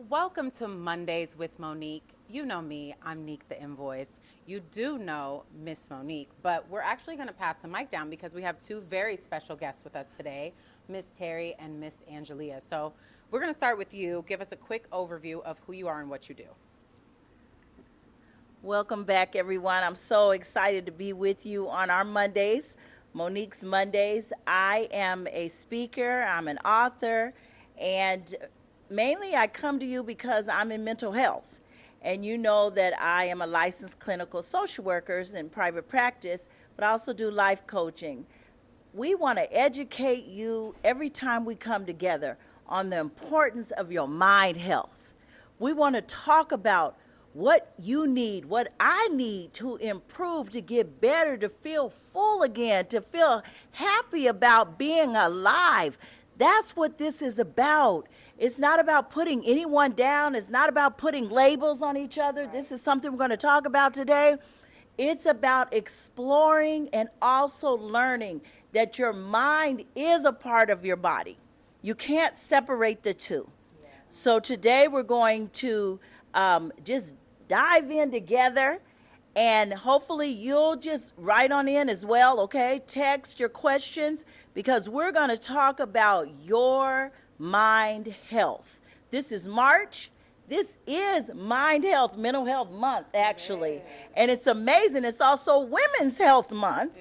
Welcome to Mondays with Monique. You know me, I'm Neek the Invoice. You do know Miss Monique, but we're actually going to pass the mic down because we have two very special guests with us today, Miss Terry and Miss Angelia. So we're going to start with you. Give us a quick overview of who you are and what you do. Welcome back, everyone. I'm so excited to be with you on our Mondays, Monique's Mondays. I am a speaker, I'm an author, and mainly I come to you because I'm in mental health. And you know that I am a licensed clinical social worker in private practice, but I also do life coaching. We want to educate you every time we come together on the importance of your mind health. We want to talk about what you need, what I need to improve, to get better, to feel full again, to feel happy about being alive. That's what this is about. It's not about putting anyone down. It's not about putting labels on each other. This is something we're going to talk about today. It's about exploring and also learning that your mind is a part of your body. You can't separate the two. So today we're going to just dive in together, and hopefully you'll just write on in as well, okay? Text your questions because we're going to talk about your mind health. This is March. This is Mind Health, Mental Health Month, actually. And it's amazing. It's also Women's Health Month.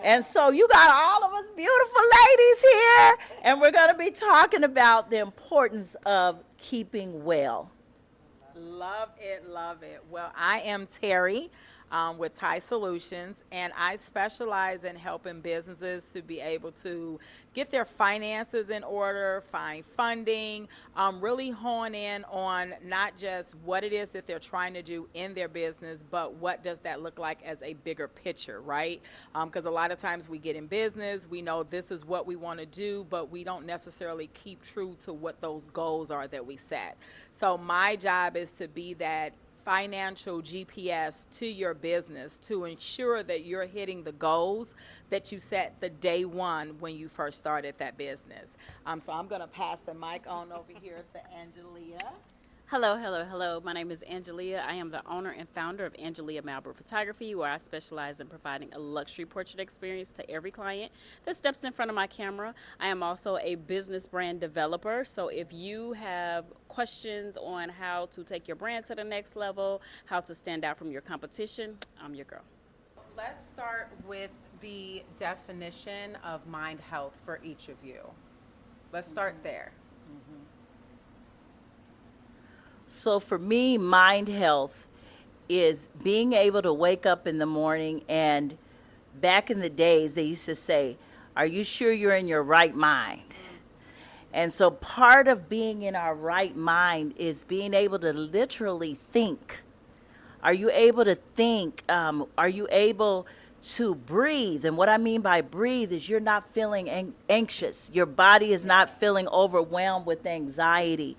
And so you got all of us beautiful ladies here, and we're going to be talking about the importance of keeping well. Love it, love it. Well, I am Terry with Thai Solutions, and I specialize in helping businesses to be able to get their finances in order, find funding, really hone in on not just what it is that they're trying to do in their business, but what does that look like as a bigger picture, right? Because a lot of times we get in business, we know this is what we want to do, but we don't necessarily keep true to what those goals are that we set. So my job is to be that financial GPS to your business to ensure that you're hitting the goals that you set the day one when you first started that business. So I'm going to pass the mic on over here to Angelia. Hello, hello, hello. My name is Angelia. I am the owner and founder of Angelia Malbrook Photography, where I specialize in providing a luxury portrait experience to every client that steps in front of my camera. I am also a business brand developer, so if you have questions on how to take your brand to the next level, how to stand out from your competition, I'm your girl. Let's start with the definition of mind health for each of you. Let's start there. So for me, mind health is being able to wake up in the morning, and back in the days they used to say, are you sure you're in your right mind? And so part of being in our right mind is being able to literally think. Are you able to think? Are you able to breathe? And what I mean by breathe is you're not feeling anxious. Your body is not feeling overwhelmed with anxiety.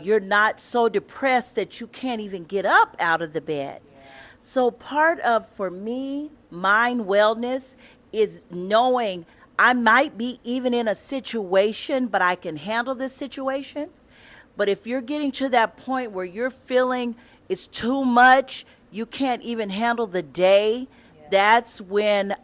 You're not so depressed that you can't even get up out of the bed. So part of, for me, mind wellness is knowing I might be even in a situation, but I can handle this situation. But if you're getting to that point where you're feeling it's too much, you can't even handle the day, that's when,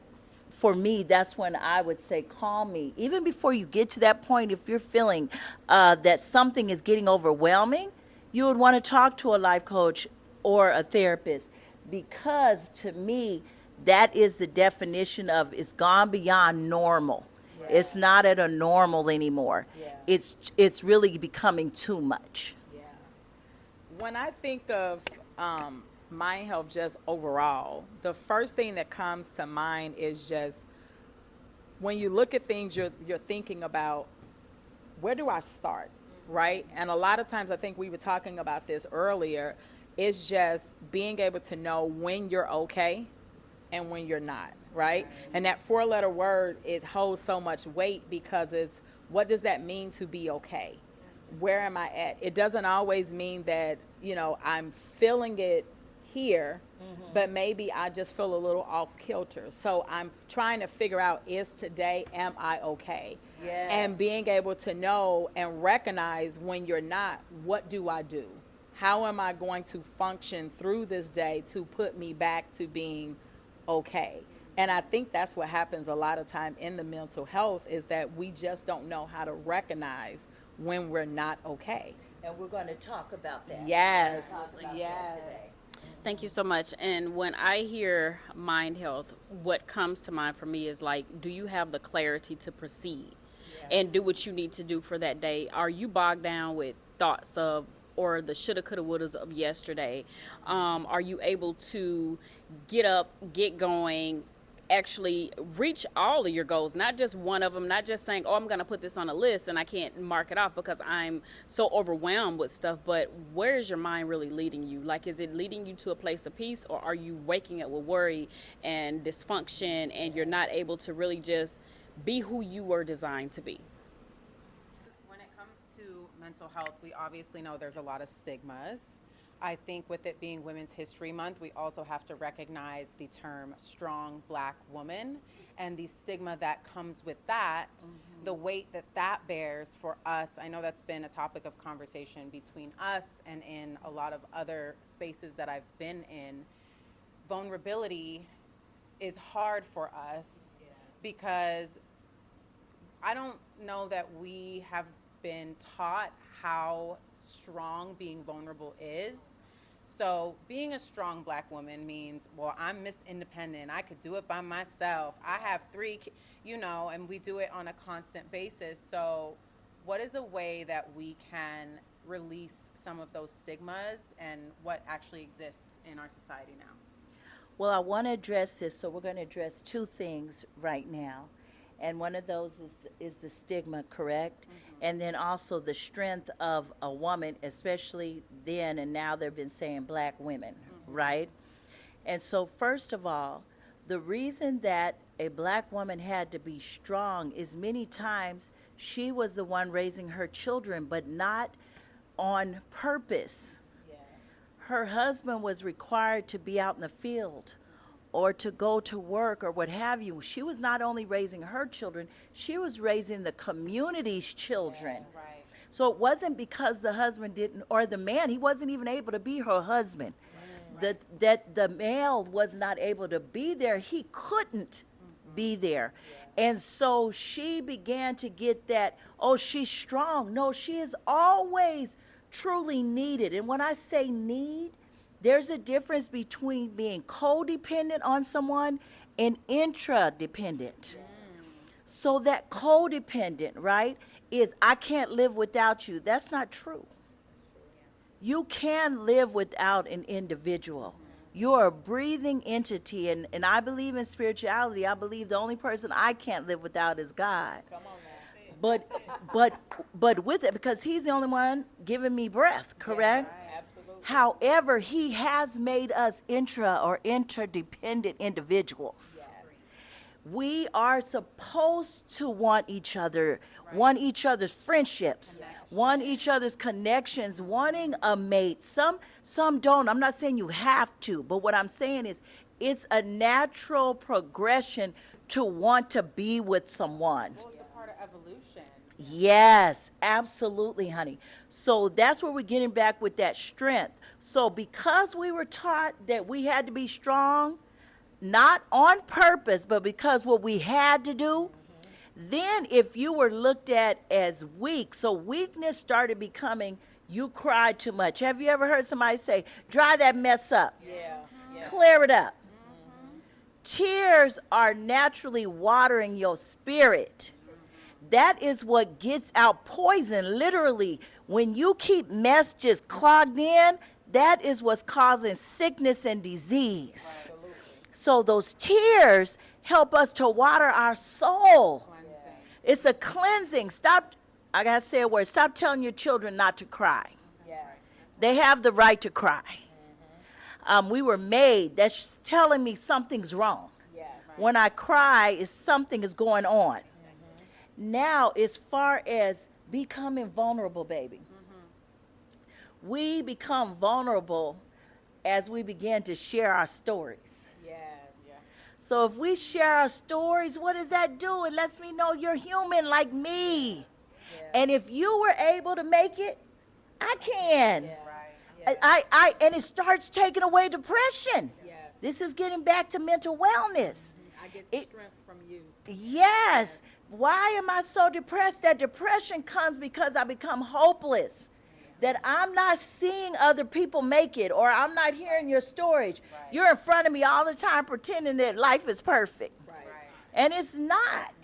for me, that's when I would say, call me. Even before you get to that point, if you're feeling that something is getting overwhelming, you would want to talk to a life coach or a therapist, because to me, that is the definition of it's gone beyond normal. It's not at a normal anymore. It's really becoming too much. Yeah. When I think of mind health just overall, the first thing that comes to mind is just when you look at things, you're thinking about, where do I start, right? And a lot of times, I think we were talking about this earlier, it's just being able to know when you're okay and when you're not, right? And that four-letter word, it holds so much weight because it's, what does that mean to be okay? Where am I at? It doesn't always mean that, I'm feeling it here, but maybe I just feel a little off kilter. So I'm trying to figure out, is today, am I okay? Yes. And being able to know and recognize when you're not, what do I do? How am I going to function through this day to put me back to being okay? And I think that's what happens a lot of time in the mental health, is that we just don't know how to recognize when we're not okay. And we're going to talk about that. Yes, Talk about that yes. today. Thank you so much. And when I hear mind health, what comes to mind for me is like, do you have the clarity to proceed and do what you need to do for that day? Are you bogged down with thoughts of, or the shoulda, coulda, wouldas of yesterday? Are you able to get up, get going, actually reach all of your goals, not just one of them, not just saying, oh, I'm going to put this on a list and I can't mark it off because I'm so overwhelmed with stuff, but where is your mind really leading you? Like, is it leading you to a place of peace, or are you waking up with worry and dysfunction and you're not able to really just be who you were designed to be? When it comes to mental health, we obviously know there's a lot of stigmas. I think with it being Women's History Month, we also have to recognize the term strong Black woman and the stigma that comes with that, the weight that that bears for us. I know that's been a topic of conversation between us and in a lot of other spaces that I've been in. Vulnerability is hard for us because I don't know that we have been taught how strong being vulnerable is. So being a strong Black woman means, well, I'm Miss Independent. I could do it by myself. I have and we do it on a constant basis. So what is a way that we can release some of those stigmas and what actually exists in our society now? Well, I want to address this, so we're going to address two things right now. And one of those is the stigma, correct? And then also the strength of a woman, especially then and now they've been saying Black women, right? And so first of all, the reason that a Black woman had to be strong is many times she was the one raising her children, but not on purpose. Her husband was required to be out in the field or to go to work or what have you. She was not only raising her children, she was raising the community's children. Right. So it wasn't because the husband didn't, or the man, he wasn't even able to be her husband. That the male was not able to be there, he couldn't be there. And so she began to get that, oh, she's strong. No, she is always truly needed. And when I say need, there's a difference between being codependent on someone and intradependent. So that codependent, right, is I can't live without you. That's not true. You can live without an individual. You're a breathing entity, and I believe in spirituality. I believe the only person I can't live without is God. Come on now. But with it, because he's the only one giving me breath, correct? Absolutely. However, he has made us intra or interdependent individuals. We are supposed to want each other, want each other's friendships, want each other's connections, wanting a mate. Some don't. I'm not saying you have to, but what I'm saying is it's a natural progression to want to be with someone. Well, it's a part of evolution. Yes, absolutely, honey. So that's where we're getting back with that strength. So because we were taught that we had to be strong, not on purpose, but because what we had to do, then if you were looked at as weak, so weakness started becoming you cried too much. Have you ever heard somebody say, dry that mess up? Clear it up. Tears are naturally watering your spirit. That is what gets out poison, literally. When you keep mess just clogged in, that is what's causing sickness and disease. So those tears help us to water our soul. It's a cleansing. Stop, I gotta say a word, stop telling your children not to cry. They have the right to cry. We were made, that's telling me something's wrong. When I cry, something is going on. Now, as far as becoming vulnerable, baby, we become vulnerable as we begin to share our stories. Yes. So if we share our stories, what does that do? It lets me know you're human like me. And if you were able to make it, I can. And it starts taking away depression. Yes. This is getting back to mental wellness. I get It- strength from you. Yes. Why am I so depressed? That depression comes because I become hopeless. That I'm not seeing other people make it, or I'm not hearing your stories. You're in front of me all the time pretending that life is perfect. And it's not.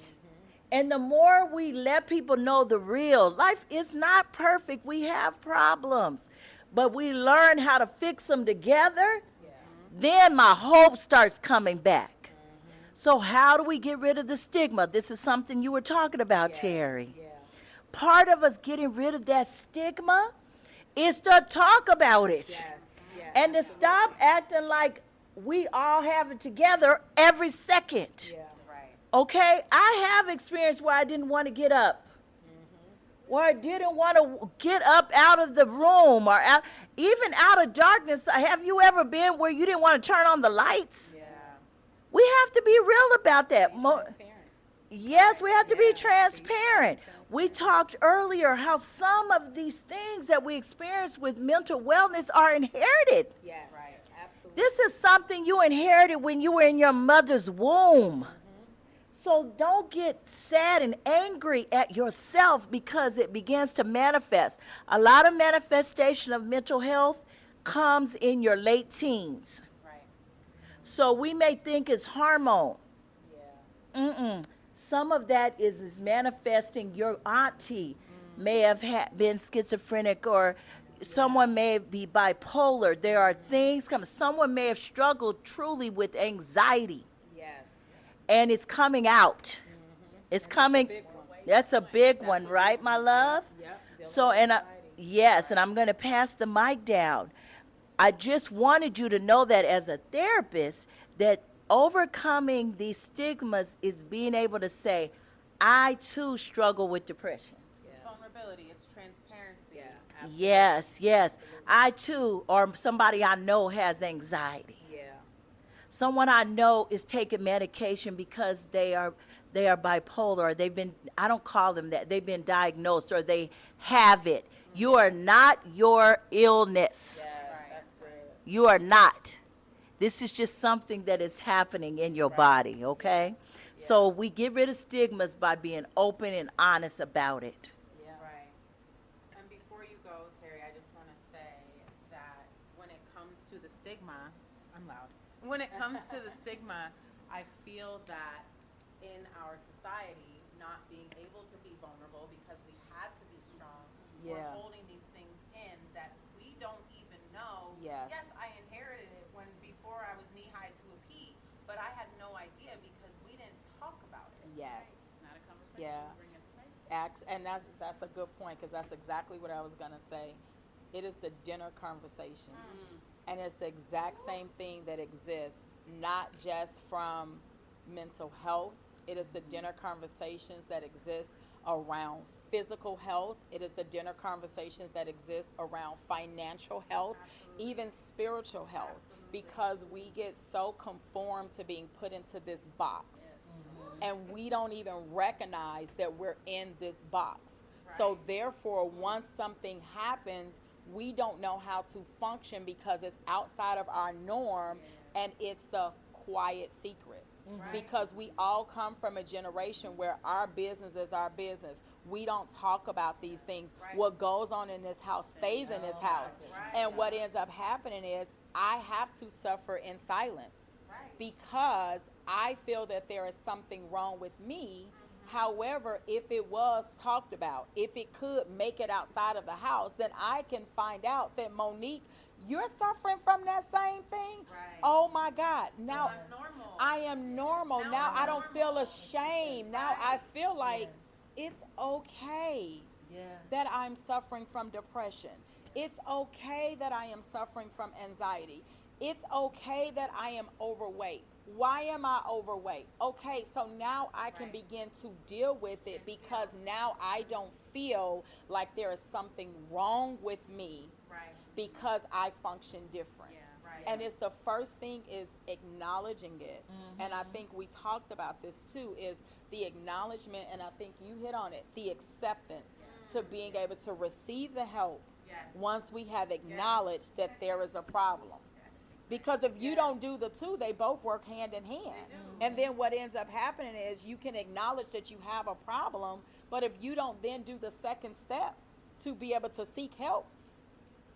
And the more we let people know the real, life is not perfect. We have problems. But we learn how to fix them together, then my hope starts coming back. So how do we get rid of the stigma? This is something you were talking about, Terry. Part of us getting rid of that stigma is to talk about it. And to stop acting like we all have it together every second. Okay? I have experience where I didn't want to get up. Where I didn't want to get up out of the room or even out of darkness. Have you ever been where you didn't want to turn on the lights? We have to be real about that. Yes, we have to be transparent. We talked earlier how some of these things that we experience with mental wellness are inherited. Yes. Right. Absolutely. This is something you inherited when you were in your mother's womb. So don't get sad and angry at yourself because it begins to manifest. A lot of manifestation of mental health comes in your late teens. So we may think it's hormone. Some of that is manifesting. Your auntie may have been schizophrenic, or someone may be bipolar. There are things coming. Someone may have struggled truly with anxiety. And it's coming out. It's coming. That's a big one, right, my love? So, yes, and I'm going to pass the mic down. I just wanted you to know that as a therapist, that overcoming these stigmas is being able to say, I too struggle with depression. It's vulnerability, it's transparency. Yes. I too, or somebody I know has anxiety. Someone I know is taking medication because they are bipolar, or they've been, I don't call them that, they've been diagnosed, or they have it. You are not your illness. You are not. This is just something that is happening in your body, okay? So we get rid of stigmas by being open and honest about it. Right. And before you go, Terry, I just want to say that when it comes to the stigma, I'm loud. When it comes to the stigma, I feel that in our society, not being able to be vulnerable because we had to be strong, we're holding these things in that we don't even know. Yes, I inherited it when before I was knee-high to a pea, but I had no idea because we didn't talk about it. Yes. It's not a conversation we bring at the table. And that's a good point, because that's exactly what I was going to say. It is the dinner conversations. And it's the exact same thing that exists, not just from mental health. It is the dinner conversations that exist around physical health. It is the dinner conversations that exist around financial health, even spiritual health, because we get so conformed to being put into this box. And we don't even recognize that we're in this box. So therefore, once something happens, we don't know how to function because it's outside of our norm, and it's the quiet secret. Because we all come from a generation where our business is our business. We don't talk about these things. What goes on in this house stays in this house. And what ends up happening is I have to suffer in silence because I feel that there is something wrong with me. However, if it was talked about, if it could make it outside of the house, then I can find out that, Monique, you're suffering from that same thing? Oh my God. Now I am normal. Now I don't feel ashamed. Now I feel like it's okay that I'm suffering from depression. It's okay that I am suffering from anxiety. It's okay that I am overweight. Why am I overweight? Okay, so now I can begin to deal with it because now I don't feel like there is something wrong with me because I function different. And it's the first thing is acknowledging it. And I think we talked about this too, is the acknowledgement, and I think you hit on it, the acceptance to being able to receive the help once we have acknowledged that there is a problem. Because if you don't do the two, they both work hand in hand. And then what ends up happening is you can acknowledge that you have a problem, but if you don't then do the second step to be able to seek help,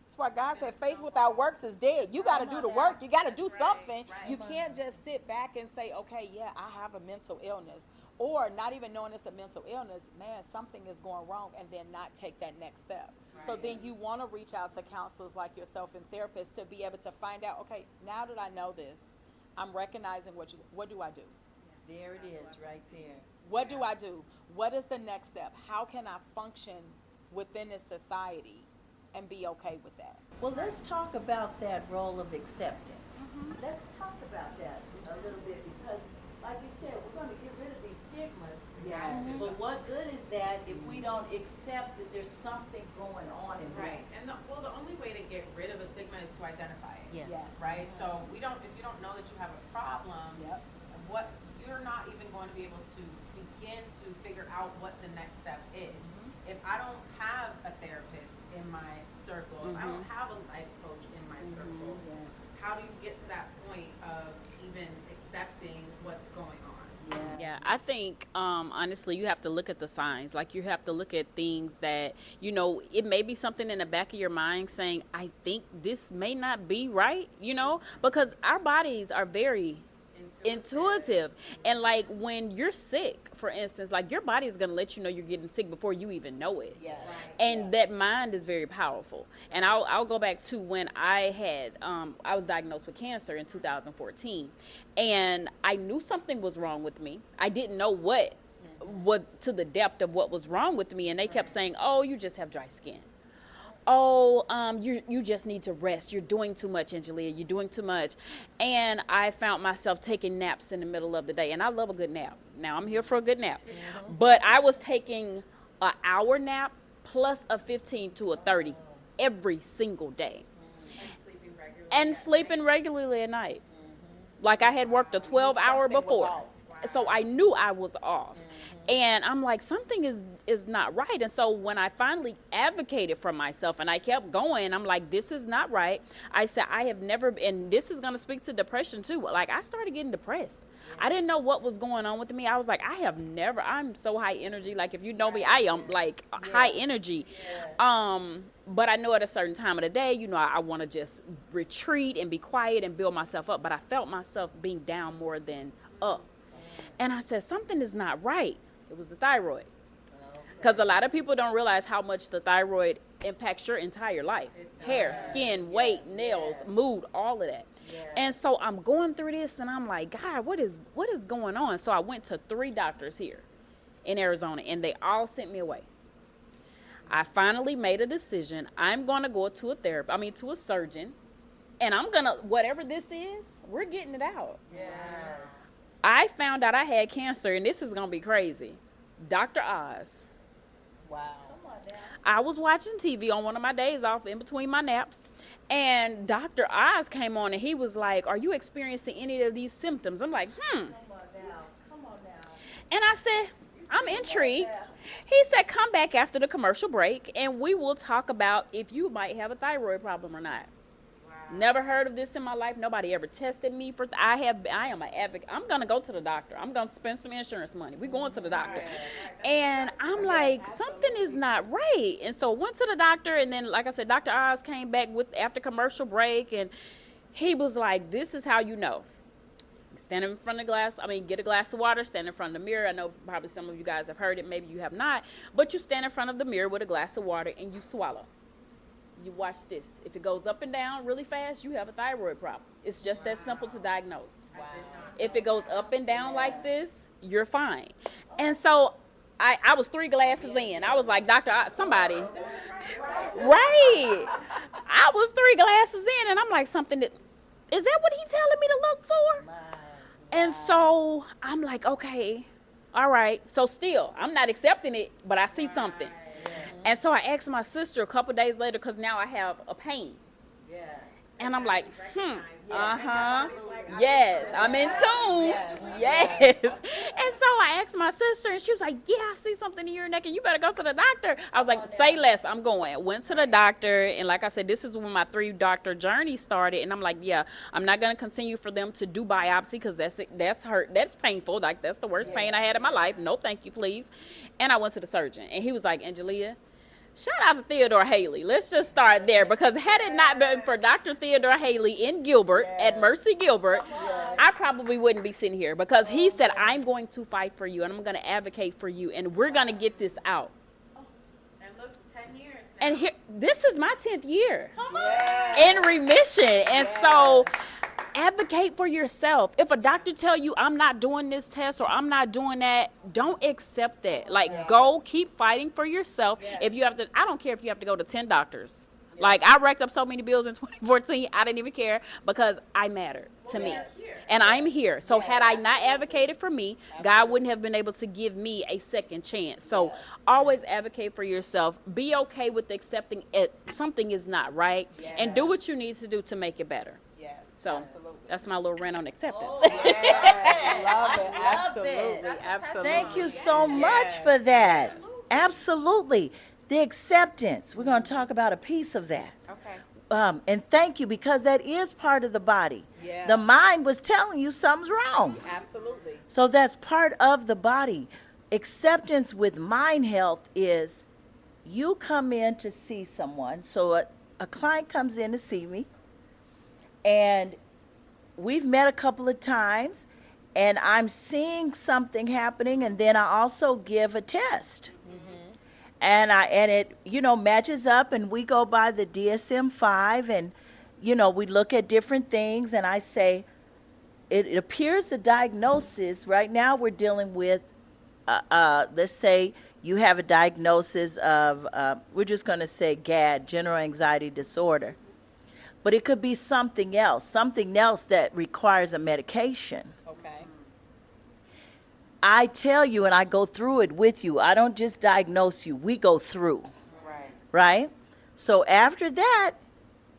that's why God said faith without works is dead. You got to do the work. You got to do something. You can't just sit back and say, okay, yeah, I have a mental illness. Or not even knowing it's a mental illness, man, something is going wrong, and then not take that next step. So then you want to reach out to counselors like yourself and therapists to be able to find out, okay, now that I know this, I'm recognizing what do I do? There it is, right there. What do I do? What is the next step? How can I function within this society and be okay with that? Well, let's talk about that role of acceptance. Let's talk about that a little bit because, like you said, we're going to get rid of these stigmas. But what good is that if we don't accept that there's something going on in Right. life? And the only way to get rid of a stigma is to identify it. Yes. Right? So if you don't know that you have a problem, you're not even going to be able to begin to figure out what the next step is. If I don't have a therapist in my circle, if I don't have a life coach in my circle, how do you get to that point of even accepting what's going on? Yeah, I think honestly, you have to look at the signs. Like you have to look at things that, you know, it may be something in the back of your mind saying, I think this may not be right, you know, because our bodies are very intuitive. And like when you're sick, for instance, like your body is going to let you know you're getting sick before you even know it. And that mind is very powerful. And I'll go back to when I had I was diagnosed with cancer in 2014, and I knew something was wrong with me. I didn't know what to the depth of what was wrong with me, and they kept saying, oh, you just have dry skin. Oh, you just need to rest. You're doing too much, Angelia. You're doing too much. And I found myself taking naps in the middle of the day. And I love a good nap. Now, I'm here for a good nap. But I was taking an hour nap plus a 15 to a 30 every single day. And sleeping regularly at night. Like I had worked a 12-hour before. So I knew I was off. And I'm like, something is not right. And so when I finally advocated for myself and I kept going, I'm like, this is not right. I said, I have never, and this is going to speak to depression too. Like I started getting depressed. I didn't know what was going on with me. I was like, I'm so high energy. Like if you know me, I am like high energy. But I know at a certain time of the day, you know, I want to just retreat and be quiet and build myself up. But I felt myself being down more than up. And I said, something is not right. It was the thyroid. Because a lot of people don't realize how much the thyroid impacts your entire life. Hair, skin, weight, nails, mood, all of that. And so I'm going through this and I'm like, God, what is going on? So I went to 3 doctors here in Arizona and they all sent me away. I finally made a decision. I'm going to go to a surgeon, and I'm going to, whatever this is, we're getting it out. I found out I had cancer, and this is going to be crazy. Dr. Oz. Wow. I was watching TV on one of my days off in between my naps, and Dr. Oz came on, and he was like, are you experiencing any of these symptoms? I'm like, Come on now. And I said, I'm intrigued. He said, come back after the commercial break, and we will talk about if you might have a thyroid problem or not. Never heard of this in my life. Nobody ever tested me for. I am an advocate. I'm gonna go to the doctor. I'm gonna spend some insurance money. We're going to the doctor, and I'm like, something is not right. And so went to the doctor, and then, like I said, Dr. Oz came back after commercial break, and he was like, "This is how you know." Stand in front of the glass. Get a glass of water. Stand in front of the mirror. I know probably some of you guys have heard it. Maybe you have not. But you stand in front of the mirror with a glass of water, and you swallow. You watch this. If it goes up and down really fast, you have a thyroid problem. It's just that simple to diagnose. If it goes up and down like this, you're fine. And so I was 3 glasses in. I was like, Doctor, somebody. Right. I was 3 glasses in, and I'm like, is that what he's telling me to look for? And so I'm like, okay, all right. So still, I'm not accepting it, but I see something. And so I asked my sister a couple days later, because now I have a pain. And I'm like, yes, I'm in tune. Yes. And so I asked my sister, and she was like, yeah, I see something in your neck, and you better go to the doctor. I was like, say less, I'm going. Went to the doctor, and like I said, this is when my 3-doctor journey started, and I'm like, yeah, I'm not going to continue for them to do biopsy, because that's hurt, that's painful, like that's the worst pain I had in my life. No, thank you, please. And I went to the surgeon, and he was like, Angelia, shout out to Theodore Haley. Let's just start there, because had it not been for Dr. Theodore Haley in Gilbert, at Mercy Gilbert, I probably wouldn't be sitting here, because he said, I'm going to fight for you, and I'm going to advocate for you, and we're going to get this out. And look, 10 years now. And here, this is my 10th year in remission. And so advocate for yourself. If a doctor tell you I'm not doing this test or I'm not doing that, don't accept that. Like, go keep fighting for yourself. If you have to, I don't care if you have to go to 10 doctors. Like, I racked up so many bills in 2014, I didn't even care, because I mattered to me. And I'm here. So had I not advocated for me, God wouldn't have been able to give me a second chance. So always advocate for yourself. Be okay with accepting it. Something is not right. And do what you need to do to make it better. So that's my little rant on acceptance. Love it. Absolutely. Absolutely. Thank you so much for that. Absolutely. The acceptance. We're going to talk about a piece of that. Okay. And thank you, because that is part of the body. Yeah. The mind was telling you something's wrong. Absolutely. So that's part of the body. Acceptance with mind health is you come in to see someone. So a client comes in to see me, and we've met a couple of times, and I'm seeing something happening, and then I also give a test. And it, matches up, and we go by the DSM-5, and, we look at different things, and I say, it appears the diagnosis, right now we're dealing with, let's say you have a diagnosis of, we're just going to say GAD, general anxiety disorder. But it could be something else that requires a medication. Okay. I tell you, and I go through it with you. I don't just diagnose you. We go through. Right? So after that,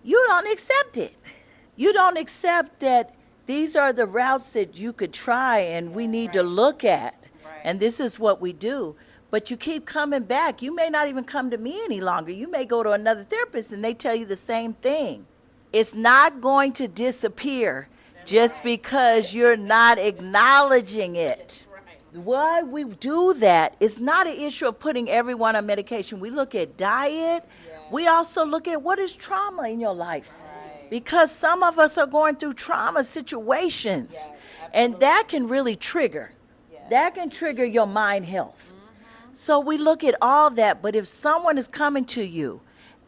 you don't accept it. You don't accept that these are the routes that you could try and we need to look at. And this is what we do. But you keep coming back. You may not even come to me any longer. You may go to another therapist and they tell you the same thing. It's not going to disappear just because you're not acknowledging it. Why we do that is not an issue of putting everyone on medication. We look at diet. We also look at what is trauma in your life. Because some of us are going through trauma situations. And that can really trigger. That can trigger your mind health. So we look at all that. But if someone is coming to you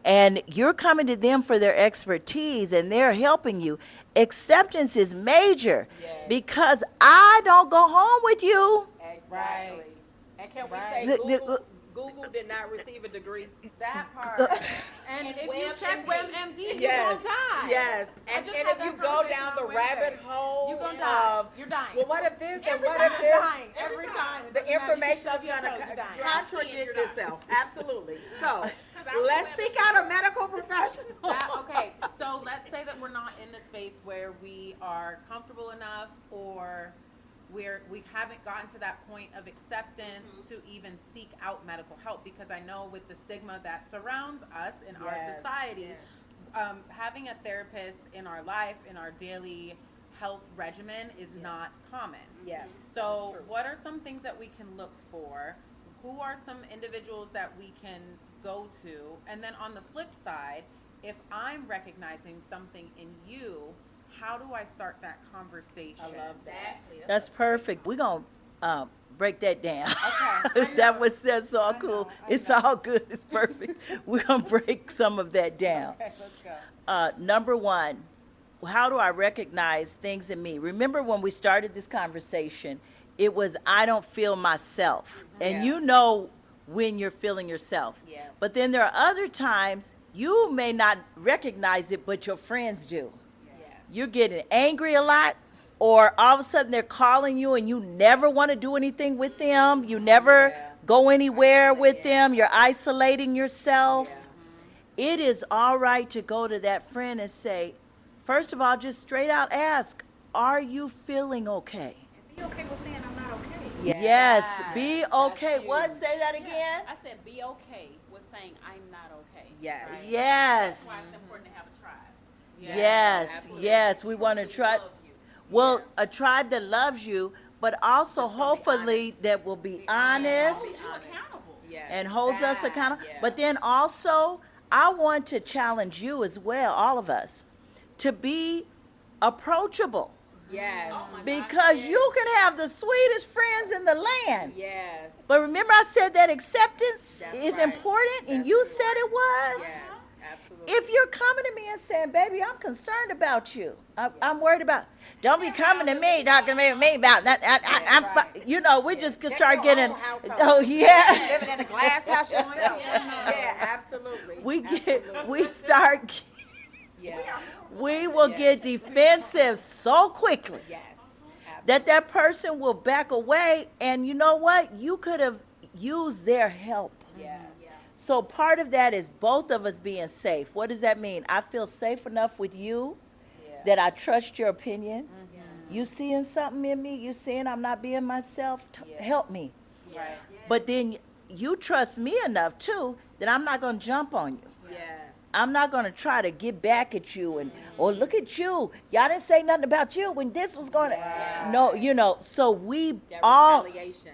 and you're coming to them for their expertise and they're helping you, acceptance is major. Because I don't go home with you. Exactly. And can we say Google did not receive a degree? That part. And if you check WebMD, you're going to die. Yes. And if you go down the rabbit hole, you're going to die. You're dying. Well, what if this and Every what time. if this? Every time. The information is going to contradict itself. Absolutely. So let's seek out a medical professional. Okay, so let's say that we're not in the space where we are comfortable enough, or we haven't gotten to that point of acceptance to even seek out medical help, because I know with the stigma that surrounds us in our society, having a therapist in our life, in our daily health regimen is not common. So what are some things that we can look for? Who are some individuals that we can go to? And then on the flip side, if I'm recognizing something in you, how do I start that conversation? I love that. That's perfect. We're going to break that down. Okay. That's all cool. It's all good. It's perfect. We're going to break some of that down. Okay, let's go. Number one, how do I recognize things in me? Remember when we started this conversation, it was I don't feel myself. And you know when you're feeling yourself. But then there are other times you may not recognize it, but your friends do. You're getting angry a lot, or all of a sudden they're calling you and you never want to do anything with them. You never go anywhere with them. You're isolating yourself. It is all right to go to that friend and say, first of all, just straight out ask, are you feeling okay? And be okay with saying I'm not okay. Yes, be That's okay. huge. What? Say that Yeah, again? I said be okay with saying I'm not okay. Yes. Right? Yes. That's why it's important to have a tribe. Yes, absolutely. yes. We want to Truly try. love you. Well, a tribe that loves you, but also That's gonna be hopefully honest. that will be Be honest Hold you honest. accountable. Yes. and holds us That, accountable. yeah. But then also, I want to challenge you as well, all of us, to be approachable. Yes. Oh my Because gosh, you yes. can have the sweetest friends in the land. Yes. But remember I said that acceptance That's is right. important, and That's you true. said it was. Yes. Absolutely. If you're coming to me and saying, baby, I'm concerned about you. I'm worried about, don't be coming to me, talking to me about that. You know, we just could Check start your getting, own household. oh yeah. Living in a glass house yourself. Yeah. Yeah, absolutely. We start, Yeah. we will get defensive so quickly Yes. that person will back away. And you know what? You could have used their help. Yes. So part of that is both of us being safe. What does that mean? I feel safe enough with you that I trust your opinion. You seeing something in me? You seeing I'm not being myself? Help me. Right. But then you trust me enough too that I'm not going to jump on you. Yes. I'm not going to try to get back at you and, oh, look at you. Y'all didn't say nothing about you when this was going to. No, you know, so we That all retaliation.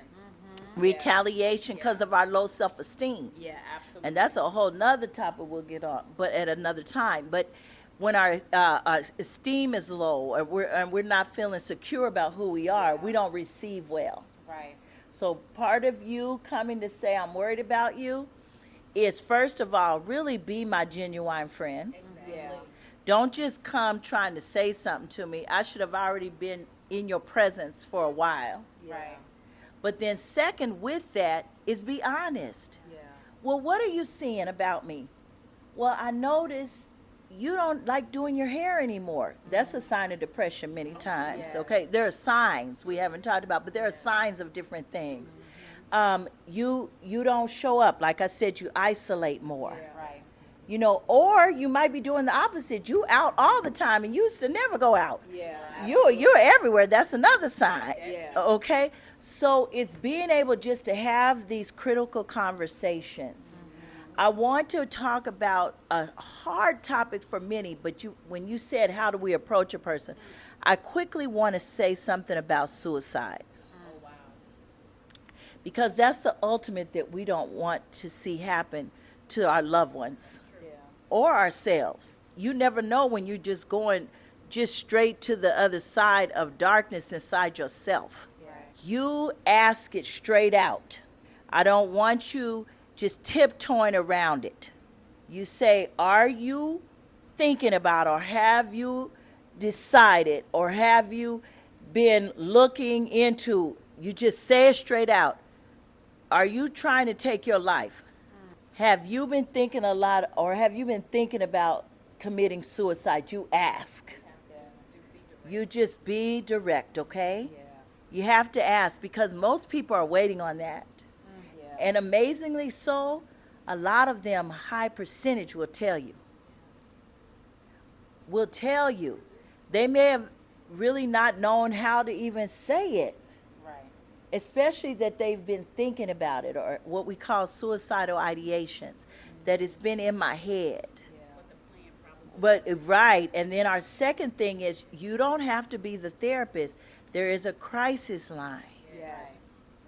retaliation because of our low self-esteem. Yeah, absolutely. And that's a whole nother topic we'll get on, but at another time. But when our esteem is low and we're not feeling secure about who we are, we don't receive well. right. So part of you coming to say I'm worried about you is, first of all, really be my genuine friend. Yeah. Don't just come trying to say something to me. I should have already been in your presence for a while. Right. But then second with that is be honest. Yeah. Well, what are you seeing about me? Well, I noticed you don't like doing your hair anymore. That's a sign of depression many times, Yes. okay? There are signs we haven't talked about, but there are signs of different things. You don't show up. Like I said, you isolate more. Right. You know, or you might be doing the opposite. You out all the time and you used to never go out. Yeah. You're everywhere. That's another sign. Yeah. Okay? So it's being able just to have these critical conversations. I want to talk about a hard topic for many, but when you said how do we approach a person, I quickly want to say something about suicide. Oh, wow. Because that's the ultimate that we don't want to see happen to our loved ones Yeah. or ourselves. You never know when you're just going just straight to the other side of darkness inside yourself. Right. You ask it straight out. I don't want you just tiptoeing around it. You say, are you thinking about, or have you decided, or have you been looking into? You just say it straight out. Are you trying to take your life? Have you been thinking a lot, or have you been thinking about committing suicide? You ask. You just be direct, okay? Yeah. You have to ask, because most people are waiting on that. Yeah. And amazingly so, a lot of them, high percentage, will tell you. Will tell you. They may have really not known how to even say it, Right. especially that they've been thinking about it, or what we call suicidal ideations, that it's been in my head. But right, and then our second thing is, you don't have to be the therapist. There is a crisis line, Yes.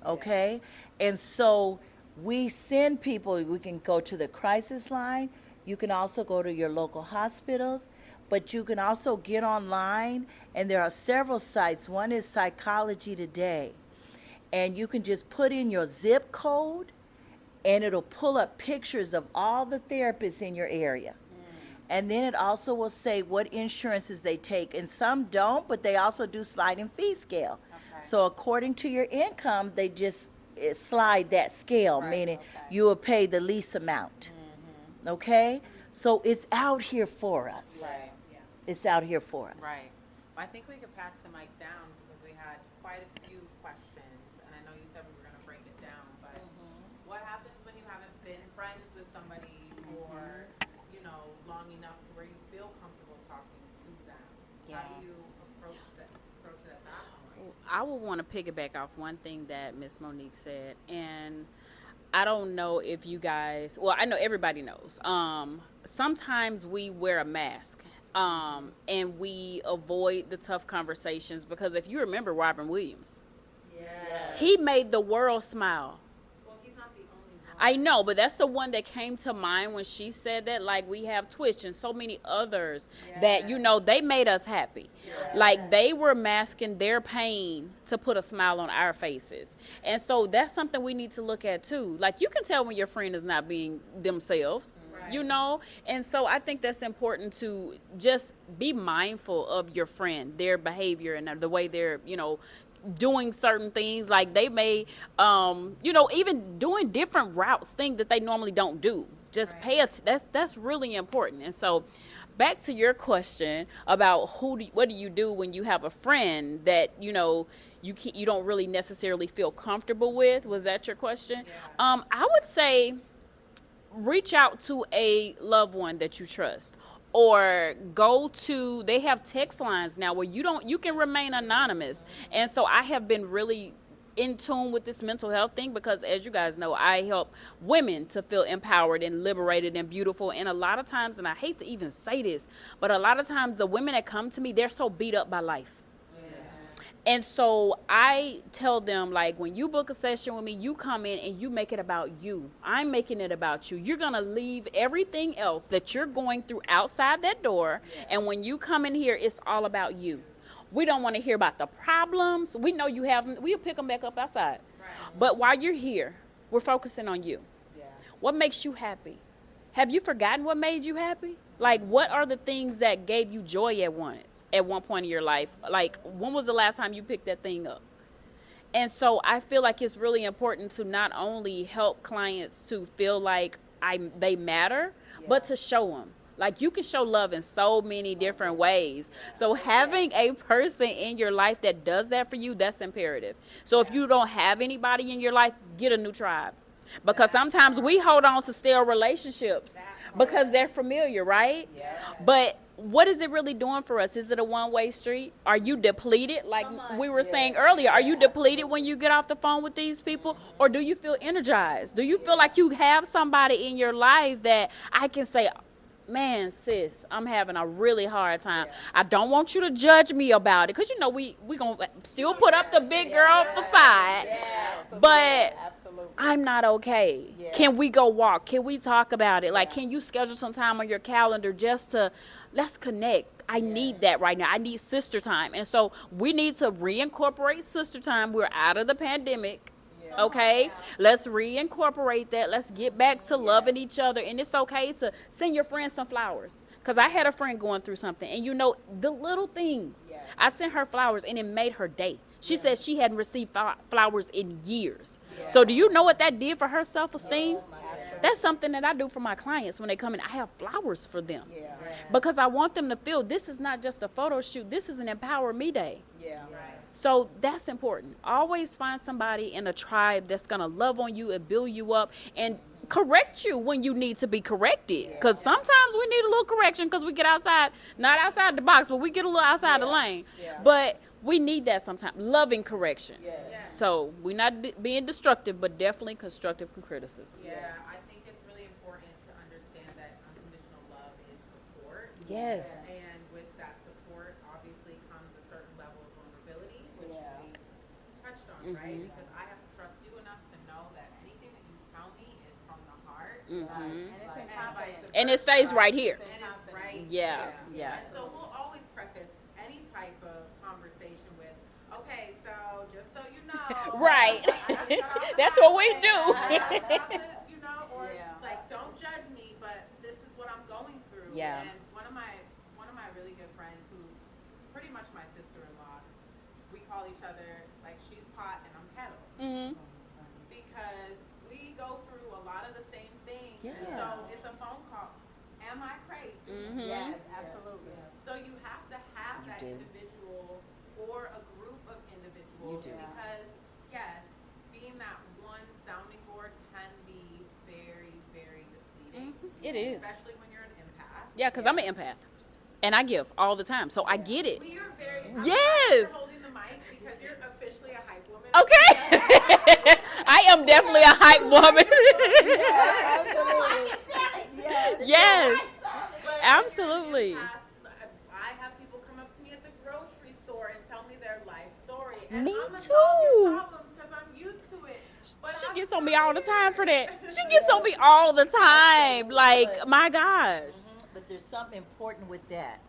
okay? And so we send people, we can go to the crisis line. You can also go to your local hospitals, but you can also get online, and there are several sites. One is Psychology Today, and you can just put in your zip code, and it'll pull up pictures of all the therapists in your area. And then it also will say what insurances they take. And some don't, but they also do sliding fee scale. Okay. So according to your income, they just slide that scale, Right, meaning okay. you will pay the least amount. Okay? So it's out here for us. Right. It's out here for us. Right. Well, I think we could pass the mic down because we had quite a few questions, and I know you said we were going to break it down, but what happens when you haven't been friends with somebody for, long enough to where you feel comfortable talking to them? I would want to piggyback off one thing that Miss Monique said, and I don't know if you guys, well, I know everybody knows. Sometimes we wear a mask, and we avoid the tough conversations because if you remember Robin Williams, he made the world smile. Well, he's not the only one. I know, but that's the one that came to mind when she said that. Like, we have Twitch and so many others that, you know, they made us happy. Like, they were masking their pain to put a smile on our faces. And so that's something we need to look at, too. Like, you can tell when your friend is not being themselves, you know? And so I think that's important to just be mindful of your friend, their behavior and the way they're, you know, doing certain things. Like they may you know, even doing different routes, things that they normally don't do. Just pay it. That's really important. And so back to your question about what do you do when you have a friend that, you know, you don't really necessarily feel comfortable with. Was that your question? I would say reach out to a loved one that you trust, or they have text lines now where you can remain anonymous. And so I have been really in tune with this mental health thing because, as you guys know, I help women to feel empowered and liberated and beautiful. And a lot of times, and I hate to even say this, but a lot of times the women that come to me, they're so beat up by life. And so I tell them, like, when you book a session with me, you come in and you make it about you. I'm making it about you. You're going to leave everything else that you're going through outside that door. And when you come in here, it's all about you. We don't want to hear about the problems. We know you have them. We'll pick them back up outside. But while you're here, we're focusing on you. What makes you happy? Have you forgotten what made you happy? Like, what are the things that gave you joy at one point in your life? Like, when was the last time you picked that thing up? And so I feel like it's really important to not only help clients to feel like they matter, but to show them. Like, you can show love in so many different ways. So having a person in your life that does that for you, that's imperative. So if you don't have anybody in your life, get a new tribe. Because sometimes we hold on to stale relationships because they're familiar, right? But what is it really doing for us? Is it a one-way street? Are you depleted? Like we were saying earlier, are you depleted when you get off the phone with these people? Or do you feel energized? Do you feel like you have somebody in your life that I can say, man, sis, I'm having a really hard time. I don't want you to judge me about it. Because, you know, we going to still put up the big girl facade. But I'm not okay. Can we go walk? Can we talk about it? Like, can you schedule some time on your calendar just to, let's connect. I need that right now. I need sister time. And so we need to reincorporate sister time. We're out of the pandemic. Okay, let's reincorporate that. Let's get back to loving each other. And it's okay to send your friends some flowers. Because I had a friend going through something. And, you know, the little things. I sent her flowers and it made her day. She said she hadn't received flowers in years. So do you know what that did for her self-esteem? That's something that I do for my clients when they come in. I have flowers for them. Because I want them to feel this is not just a photo shoot. This is an Empower Me Day. So that's important. Always find somebody in a tribe that's going to love on you and build you up and correct you when you need to be corrected. Because sometimes we need a little correction because we get outside, not outside the box, but we get a little outside the lane. But we need that sometimes. Loving correction. So we're not being destructive, but definitely constructive criticism. I think it's really important to understand that unconditional love is support. Yes. And with that support, obviously comes a certain level of vulnerability, which we touched on, right? Because I have to trust you enough to know that anything that you tell me is from the heart. And it stays right here. And it's right Yeah. And so we'll always preface any type of conversation with, okay, so just so you know. Right. I just got off the That's what we highway. do. You know, or like, don't judge me, but this is what I'm going through. Yeah. And one of my really good friends, who's pretty much my sister-in-law, we call each other, like, she's pot and I'm kettle. Because we go through a lot of the same things. And so it's a phone call. Am I crazy? Yes, absolutely. So you have to have that do. individual or a group of individuals because, yes, being that one sounding board can be very, very depleting. It is. Especially when you're an empath. Yeah, because I'm an empath. And I give all the time. So I get it. We are very Yes. I'm holding the mic mic because you're officially a hype woman. Okay. I am definitely a hype woman. Yes. Absolutely. I have people come up to me at the grocery store and tell me their life story. And Me I'm too. because I'm used to it. But She I'm gets on me all the time for that. She gets on me all the time. Like, my gosh. But there's something important with that.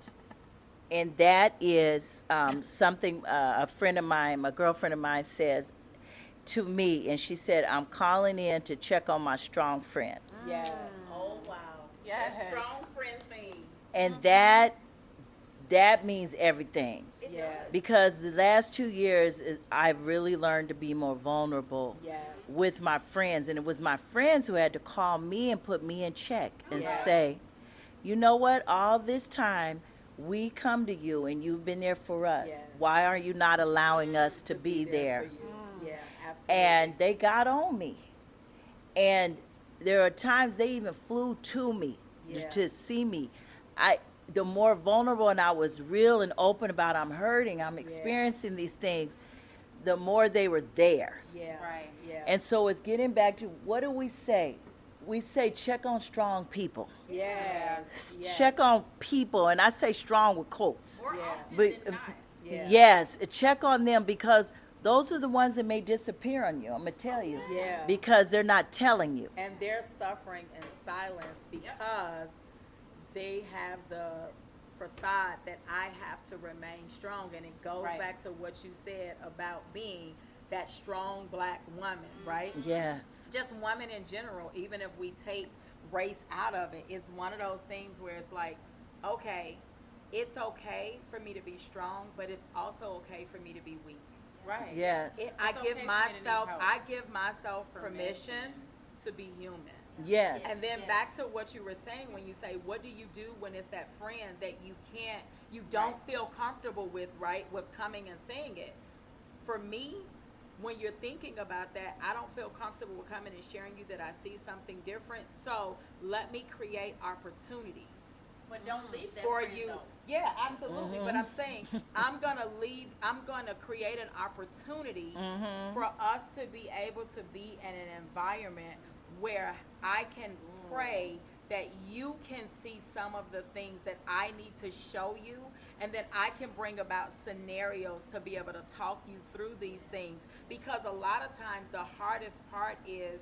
And that is something a friend of mine, a girlfriend of mine says to me, and she said, I'm calling in to check on my strong friend. Yes. Oh, wow. Yes. That strong friend thing. And that means everything. Yes. Because the last 2 years, I've really learned to be more vulnerable Yes. with my friends. And it was my friends who had to call me and put me in check and Yeah. say, you know what, all this time, we come to you and you've been there for us. Yes. Why are you not allowing us to be there? For you. Yeah, absolutely. And they got on me. And there are times they even flew to me Yeah. to see me. The more vulnerable and I was real and open about I'm hurting, I'm experiencing these things, the more they were there. Yes. Right. Yes. And so it's getting back to, what do we say? We say check on strong people. Yes. Yes. Check on people, and I say strong with quotes. More Yeah. often But, than not. Yeah. yes, check on them, because those are the ones that may disappear on you. I'm gonna tell you, Yeah. because they're not telling you. And they're suffering in silence because they have the facade that I have to remain strong. And it goes Right. back to what you said about being that strong black woman, right? Yes. Just women in general, even if we take race out of it, it's one of those things where it's like, okay, it's okay for me to be strong, but it's also okay for me to be weak. Right. Yes. I It's give okay for me to need myself, help. I give myself permission to be human. Yes. And then Yes. back to what you were saying when you say, what do you do when it's that friend that you don't feel comfortable with, right? With coming and saying it. For me, when you're thinking about that, I don't feel comfortable with coming and sharing you that I see something different. So let me create opportunities But don't leave that for friend, you. though. Yeah, absolutely. But I'm saying I'm gonna create an opportunity for us to be able to be in an environment where I can pray that you can see some of the things that I need to show you, and then I can bring about scenarios to be able to talk you through these things. Because a lot of times the hardest part is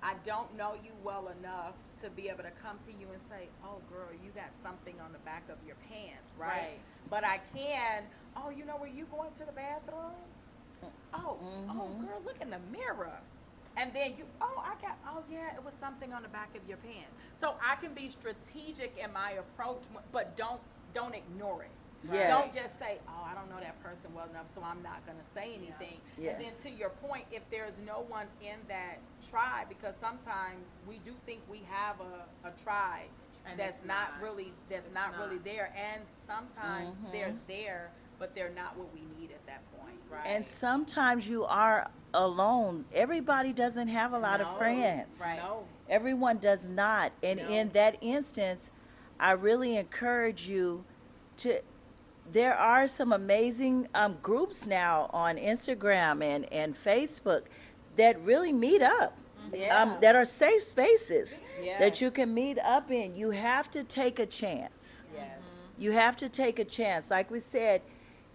I don't know you well enough to be able to come to you and say, oh girl, you got something on the back of your pants, right? Right. But I can, oh, you know, were you going to the bathroom? Oh, oh girl, look in the mirror. And then oh yeah, it was something on the back of your pants. So I can be strategic in my approach, but don't ignore it. Yes. Don't just say, oh, I don't know that person well enough, so I'm not going to say anything. Yes. And then to your point, if there's no one in that tribe, because sometimes we do think we have a tribe And that's it's not not. really It's really not. there, and sometimes they're there, but they're not what we need at that point. Right. And sometimes you are alone. Everybody doesn't have a lot of No. friends. Right. No. Everyone does not. And No. in that instance, I really encourage you to. There are some amazing groups now on Instagram and Facebook that really meet up. Yeah. That are safe spaces Yes. that you can meet up in. You have to take a chance. Yes. You have to take a chance. Like we said,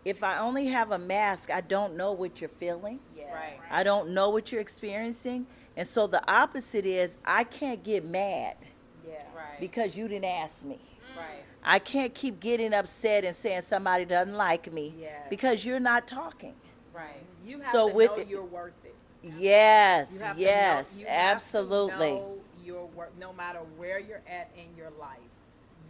if I only have a mask, I don't know what you're feeling. Yes. Right. I don't know what you're experiencing. And so the opposite is I can't get mad Yeah. Right. because you didn't ask me. Right. I can't keep getting upset and saying somebody doesn't like me Yes. because you're not talking. Right. You have So to with know it- you're worth it. Yes, You have yes, to know, you have absolutely. To know your worth, no matter where you're at in your life,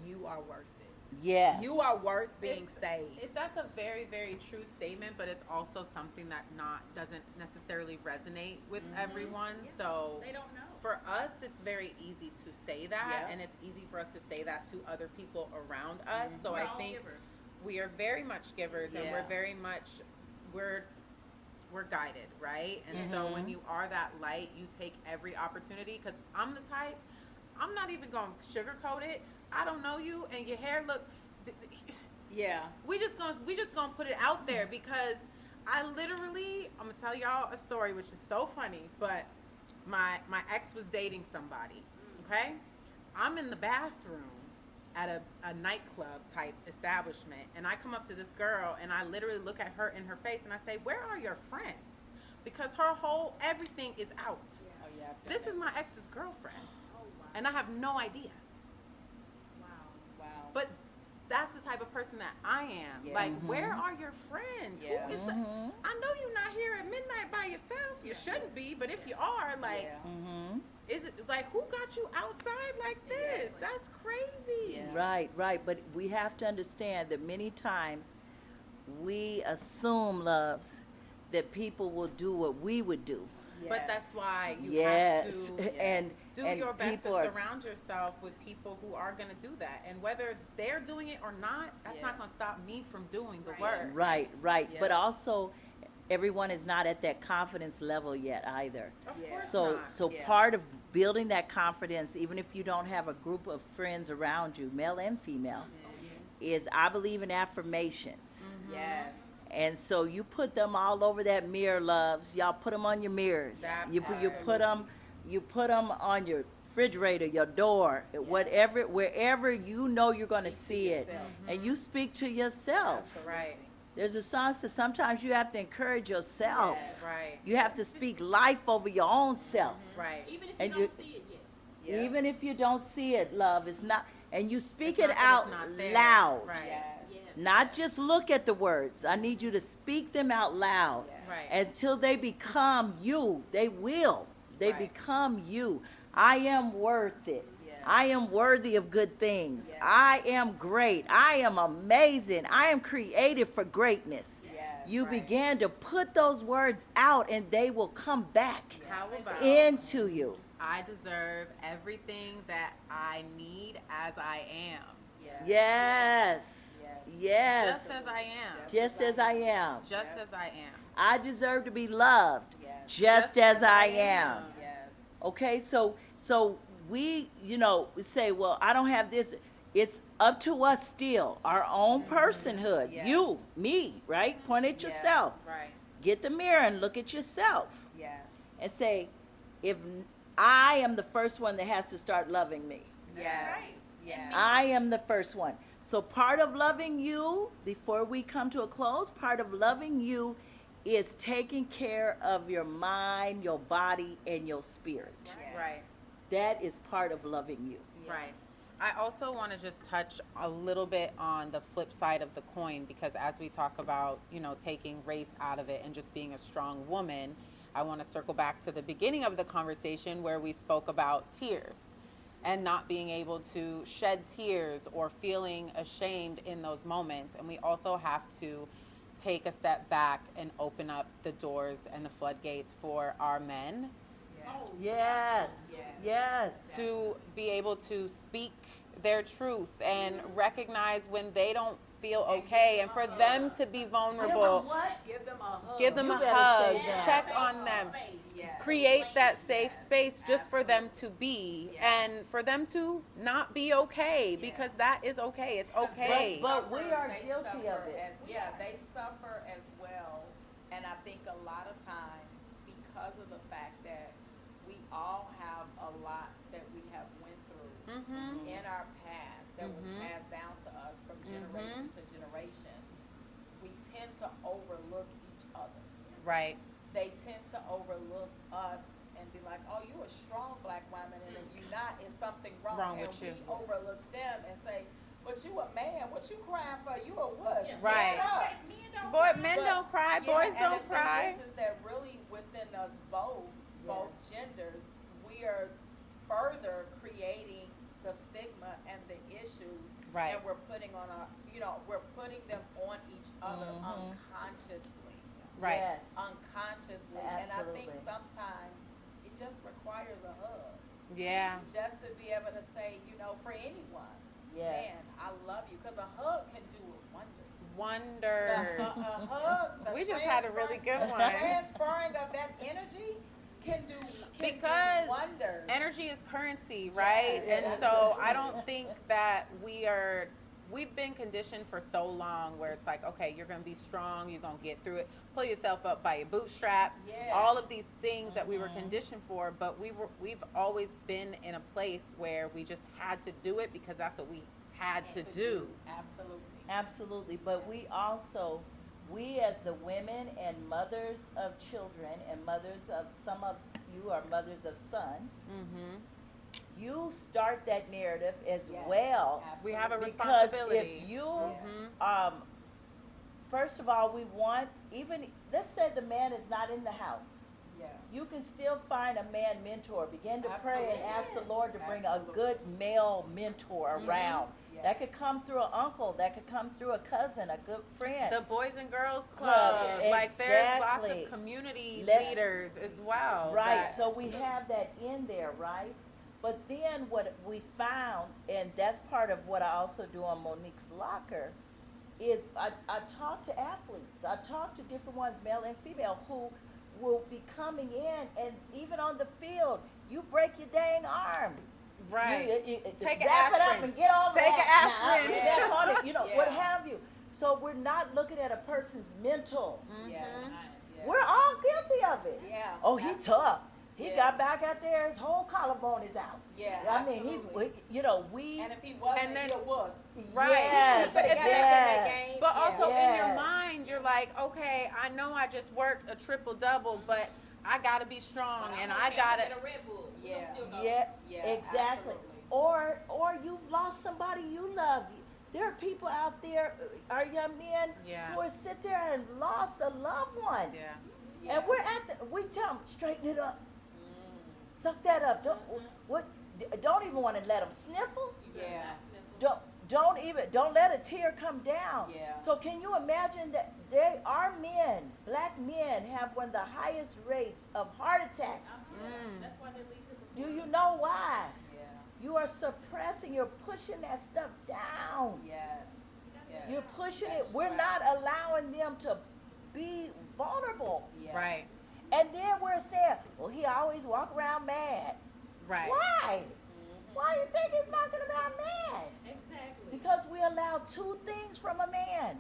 you are worth it. Yes. You are worth being It's- saved. That's a very, very true statement, but it's also something that doesn't necessarily resonate with everyone. So They don't know. for us, it's very easy to say that, Yeah. and it's easy for us to say that to other people around us. So We're I all think givers. we are very much givers, and Yeah. we're very much we're guided, right? And so when you are that light, you take every opportunity. Because I'm the type, I'm not even going to sugarcoat it. I don't know you, and your hair look. Yeah. We just gonna put it out there because I literally, I'm gonna tell y'all a story which is so funny, but my ex was dating somebody. Okay, I'm in the bathroom at a nightclub type establishment, and I come up to this girl and I literally look at her in her face and I say, "Where are your friends?" Because her whole everything is out. Oh, yeah. This is my ex's girlfriend, and I have no idea. Wow. But that's the type of person that I am. Yeah. Like, where are your friends? Yeah. Who is the, I know you're not here at midnight by yourself. You shouldn't be, but if you are, like, is it like who got you outside like this? That's crazy. Yeah. Right. But we have to understand that many times we assume, loves, that people will do what we would do. But that's why you Yes. have to And do and your best to people are, surround yourself with people who are going to do that. And whether they're doing it or not, that's not going to stop me from doing the work. right. Yeah. But also, everyone is not at that confidence level yet either. Of Yeah. course So, not. so Yeah. part of building that confidence, even if you don't have a group of friends around you, male and female, is I believe in affirmations. Yes. And so you put them all over that mirror, loves. Y'all put them on your mirrors. That's You put them on your refrigerator, your door, whatever, wherever you know you're going to see it, yourself. and you speak to yourself. Right, There's a song that sometimes you have to encourage yourself. Yes. right, You have to speak life over your own self. right. Even if you And don't you- see it yet. Yeah. Even if you don't see it, love, it's not, and you speak It's it not that out it's not there. loud. Right. Yes. Yes. Not just look at the words. I need you to speak them out loud. Yeah. Right. Until they become you. They will. They Right. become you. I am worth it. Yeah. I am worthy of good things. Yeah. I am great. I am amazing. I am created for greatness. Yes. You Right. begin to put those words out and they will come back How about into you. I deserve everything that I need as I am, Yes. Yes. Yes. just as I am, Just as I am. just as I am. I deserve to be loved Yes. just as I am. Yes. Okay, so we, we say, well, I don't have this. It's up to us still, our own personhood. Yes. You, me, right? Point at Yeah. yourself. Right. Get the mirror and look at yourself Yes. and say, if I am the first one that has to start loving me. Yes. right. Yes. I am the first one. So part of loving you, before we come to a close, part of loving you is taking care of your mind, your body, and your spirit. Yes. Right. That is part of loving you. Yes. Right. I also want to just touch a little bit on the flip side of the coin, because as we talk about, taking race out of it and just being a strong woman, I want to circle back to the beginning of the conversation where we spoke about tears and not being able to shed tears or feeling ashamed in those moments. And we also have to take a step back and open up the doors and the floodgates for our men Yes. Oh, Yes. Yes. Yes. to be able to speak their truth and recognize when they don't feel okay, and for them to be vulnerable. Give them a hug. Give them You a better hug, say that. check on them, Yes. create that safe space just for them to Absolutely. be, Yes. and for them to not be okay, because that is okay. It's okay. But we are They guilty of suffer it. they suffer as well. And I think a lot of times, because of the fact that we all have a lot that we have went through Mm-hmm. in our past that was Mhm. passed down to us from generation to generation, we tend to overlook each other. Right. They tend to overlook us and be like, "Oh, you're a strong black woman, and if you're not, it's something wrong." Wrong and with we you. overlook them and say, "But you a man? What you crying for? You a wuss? Yeah. Right. Man up." Boy, men But- don't cry, yeah, boys and don't the cry. thing is that really within us both genders, we are further creating the stigma and the issues, Right. and we're putting on we're putting them on each other Mhm. unconsciously, Right. Yes. unconsciously, and I think Absolutely. sometimes it just requires a hug, Yeah. just to be able to say, for anyone, Yes. man, I love you, because a hug can do wonders. Wonders. A hug. The We just had a really good the one. transferring of that energy can do Because wonders. energy is currency, right? Yes, and so I don't think that we are we've been conditioned for so long where it's like, okay, you're going to be strong, you're going to get through it, pull yourself up by your bootstraps, Yeah. all of these things that we were conditioned for, but we've always been in a place where we just had to do it because that's what we had to do. Absolutely. Absolutely, but we also, we as the women and mothers of children and mothers of, some of you are mothers of sons, Mm-hmm. you start that narrative as Yes, well. We have a Because responsibility. if you, Mhm. first of all, we want, even, let's say the man is not in the house. Yeah. You can still find a man mentor. Begin to pray and ask the Absolutely. Lord to bring a Absolutely. good male mentor around. Yes. That could come through an uncle, that could come through a cousin, a good friend. The Boys and Girls Club, Club, like there's lots exactly. of community Let's- leaders as well. Right, that- so we have that in there, right? But then what we found, and that's part of what I also do on Monique's Locker, is I talk to athletes. I talk to different ones, male and female, who will be coming in, and even on the field, you break your dang arm. right. You Take an back it up aspirin. and get over Take that. an Now, aspirin. get back on it, you know, what Yeah. have you. So we're not looking at a person's mental. Yeah. We're all guilty of it. Yeah. Oh, he tough. He Yeah. got back out there, his whole collarbone is out. Yeah, I mean, absolutely. you know, we, And if he wasn't, And then- he was. Right. yes, But if- yes. But also in your Yes. mind, you're like, okay, I know I just worked a triple double, but I gotta be strong, and I gotta. Get a Red Bull. You Yeah. gonna still go. Yeah, Yeah, exactly. absolutely. Or you've lost somebody you love. There are people out there, our young men, Yeah. who are sit there and lost a loved one. Yeah. Yeah. And we're we tell them, straighten it up. Suck that up. Don't even want to let them sniffle. Yeah. Don't let a tear come down. Yeah. So can you imagine that our men, black men, have one of the highest rates of heart attacks? That's why they leave Do people. you know why? Yeah. You are suppressing, you're pushing that stuff down. Yes. Yes. You're pushing That's it. We're right. not allowing them to be vulnerable. Yeah. Right. And then we're saying, well, he always walk around mad. Right. Why? Why do you think he's walking around mad? Exactly. Because we allow two things from a man,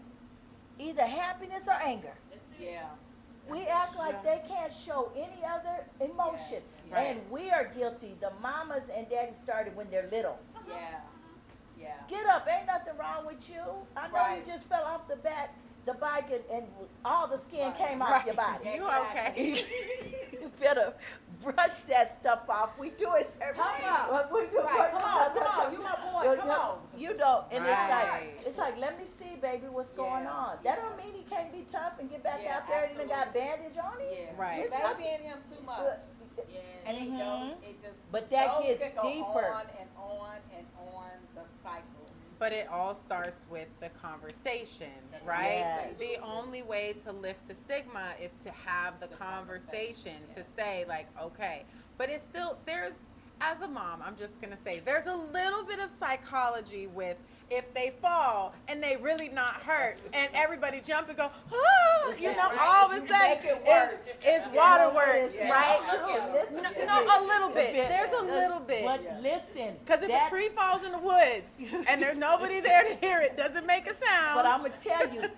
either happiness or anger. That's it. Yeah. We act like they can't show any other emotion. Yes. Right. And we are guilty. The mamas and daddies started when they're little. Yeah. Yeah. Get up, ain't nothing wrong with you. I know Right. you just fell off the bike and all the skin Right. came off Right. your body. You Exactly. okay? You better brush that stuff off. We do it every Tough up. Well, we do Right. it. Come on. You my boy. Come on. You don't, and Right. it's like, let me see, baby, what's going Yeah. on. That don't mean he can't be tough and get back Yeah, out there and even got bandage on him. Yeah. Right. It's They not- be in him too much. Yeah. And it Mhm. goes, it just But that those gets that go deeper. on and on and on the cycle. But it all starts with the conversation, right? Yes. The only way to lift the stigma is to have the conversation, to yes. say, like, okay. But it's still, there's, as a mom, I'm just going to say, there's a little bit of psychology with if they fall and they really not hurt and everybody jump and go, ah, you know, Right. all of a You sudden make it worse. it's waterworks, Yeah. right? True. Listen No, to no, me. a little bit. If it- There's a little bit. But Yeah. listen, Because if that- a tree falls in the woods and there's nobody there to hear it, doesn't make a sound. But I'm gonna tell you,